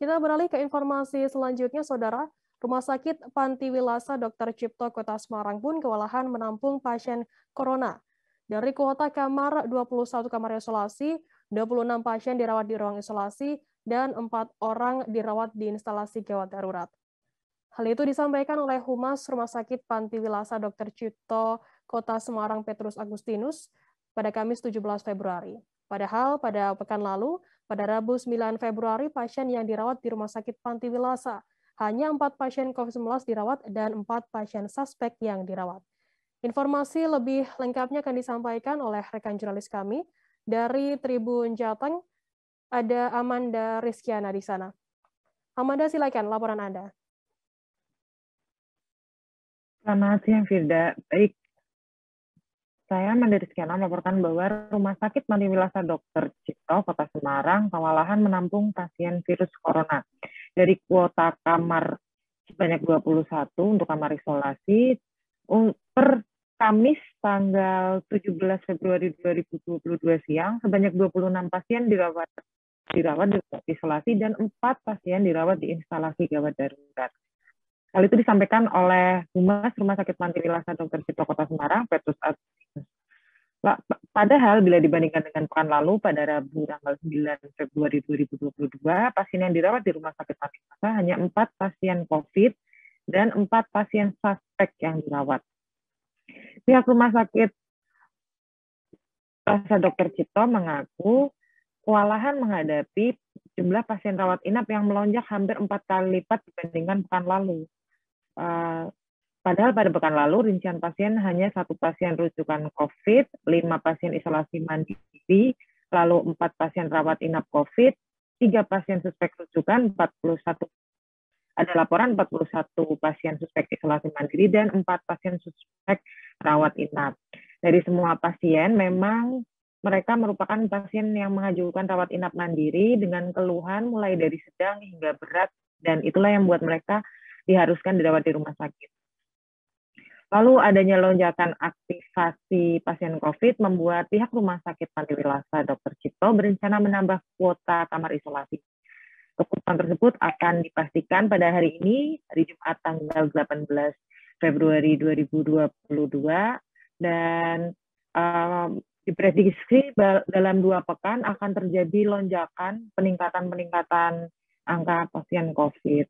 Kita beralih ke informasi selanjutnya, Saudara. Rumah Sakit Panti Wilasa Dr. Cipto Kota Semarang pun kewalahan menampung pasien corona. Dari kuota kamar 21 kamar isolasi, 26 pasien dirawat di ruang isolasi, dan 4 orang dirawat di instalasi gawat darurat. Hal itu disampaikan oleh Humas Rumah Sakit Panti Wilasa Dr. Cipto Kota Semarang Petrus Agustinus pada Kamis 17 Februari. Padahal pada pekan lalu, pada Rabu 9 Februari, pasien yang dirawat di Rumah Sakit Panti Wilasa, hanya 4 pasien COVID-19 dirawat dan 4 pasien suspek yang dirawat. Informasi lebih lengkapnya akan disampaikan oleh rekan jurnalis kami dari Tribun Jateng, ada Amanda Rizkyana di sana. Amanda, silakan laporan Anda. Selamat siang, Firda. Baik, saya Amanda Rizkyana melaporkan bahwa Rumah Sakit Panti Wilasa Dr. Cipto Kota Semarang kewalahan menampung pasien virus corona. Dari kuota kamar sebanyak 21 untuk kamar isolasi, per Kamis tanggal 17 Februari 2022 siang, sebanyak 26 pasien dirawat di isolasi dan 4 pasien dirawat di instalasi gawat darurat. Hal itu disampaikan oleh Humas Rumah Sakit Panti Wilasa Dr. Cipto Kota Semarang, Petrus Agustinus. Padahal bila dibandingkan dengan pekan lalu pada Rabu tanggal 9 Februari 2022, pasien yang dirawat di Rumah Sakit Panti Wilasa hanya 4 pasien COVID dan 4 pasien suspek yang dirawat. Pihak Rumah Sakit Wilasa Dr. Cipto mengaku kewalahan menghadapi jumlah pasien rawat inap yang melonjak hampir 4 kali lipat dibandingkan pekan lalu. Padahal pada pekan lalu rincian pasien hanya 1 pasien rujukan COVID, 5 pasien isolasi mandiri, lalu 4 pasien rawat inap COVID, 3 pasien suspek rujukan, 41 ada laporan 41 pasien suspek isolasi mandiri dan 4 pasien suspek rawat inap. Dari semua pasien memang mereka merupakan pasien yang mengajukan rawat inap mandiri dengan keluhan mulai dari sedang hingga berat, dan itulah yang membuat mereka diharuskan dirawat di rumah sakit. Lalu adanya lonjakan aktivasi pasien COVID membuat pihak Rumah Sakit Panti Wilasa Dr. Cipto berencana menambah kuota kamar isolasi. Keputusan tersebut akan dipastikan pada hari ini, hari Jumat tanggal 18 Februari 2022, dan diprediksi dalam 2 pekan akan terjadi lonjakan peningkatan angka pasien COVID.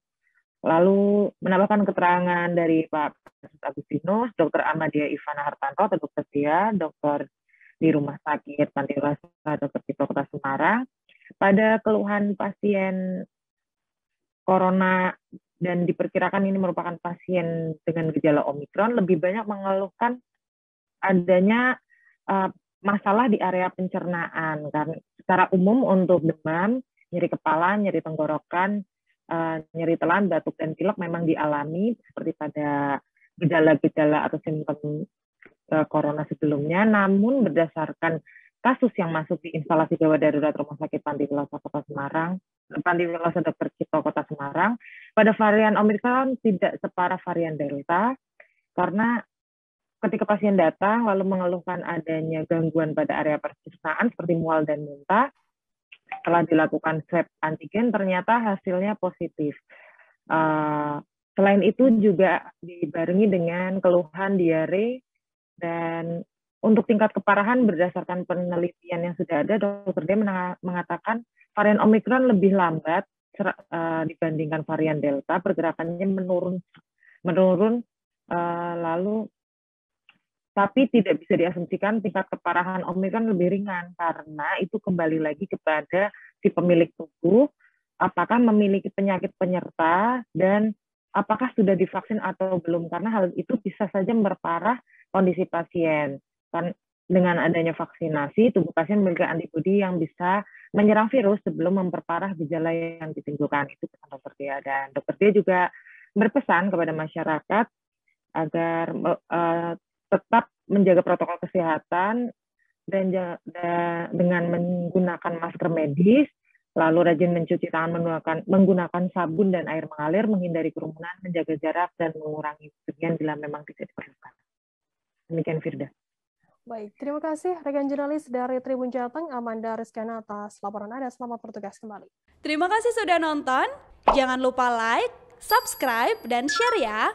Lalu menambahkan keterangan dari Pak Agustinus, Dr. Ahmadiyah Ivana Hartanto atau Dr. Dia, dokter di Rumah Sakit Panti Wilasa Dr. Cipto Kota Semarang, pada keluhan pasien corona dan diperkirakan ini merupakan pasien dengan gejala Omikron, lebih banyak mengeluhkan adanya masalah di area pencernaan. Karena secara umum untuk demam, nyeri kepala, nyeri tenggorokan, nyeri telan, batuk, dan pilek memang dialami seperti pada gejala-gejala atau simptom corona sebelumnya. Namun berdasarkan kasus yang masuk di instalasi gawat darurat Rumah Sakit Panti Wilasa Kota Semarang, Panti Wilasa Dr. Cipto Kota Semarang, pada varian Omikron tidak separah varian Delta, karena ketika pasien datang lalu mengeluhkan adanya gangguan pada area pencernaan seperti mual dan muntah, setelah dilakukan swab antigen ternyata hasilnya positif. Selain itu juga dibarengi dengan keluhan diare, dan untuk tingkat keparahan berdasarkan penelitian yang sudah ada, Dr. D mengatakan varian Omikron lebih lambat dibandingkan varian Delta, pergerakannya menurun, lalu tapi tidak bisa diasumsikan tingkat keparahan Omikron lebih ringan, karena itu kembali lagi kepada si pemilik tubuh, apakah memiliki penyakit penyerta dan apakah sudah divaksin atau belum, karena hal itu bisa saja memperparah kondisi pasien. Kan dengan adanya vaksinasi, tubuh pasien memiliki antibodi yang bisa menyerang virus sebelum memperparah gejala yang ditimbulkan. Itu pesan Dr. Dia. Dan Dr. Dia juga berpesan kepada masyarakat agar tetap menjaga protokol kesehatan dan dengan menggunakan masker medis, lalu rajin mencuci tangan menggunakan sabun dan air mengalir, menghindari kerumunan, menjaga jarak, dan mengurangi kepergian bila memang tidak diperlukan. Demikian, Firda. Baik, terima kasih rekan jurnalis dari Tribun Jateng, Amanda Rizkyana atas laporan Anda. Selamat bertugas kembali. Terima kasih sudah nonton. Jangan lupa like, subscribe, dan share ya.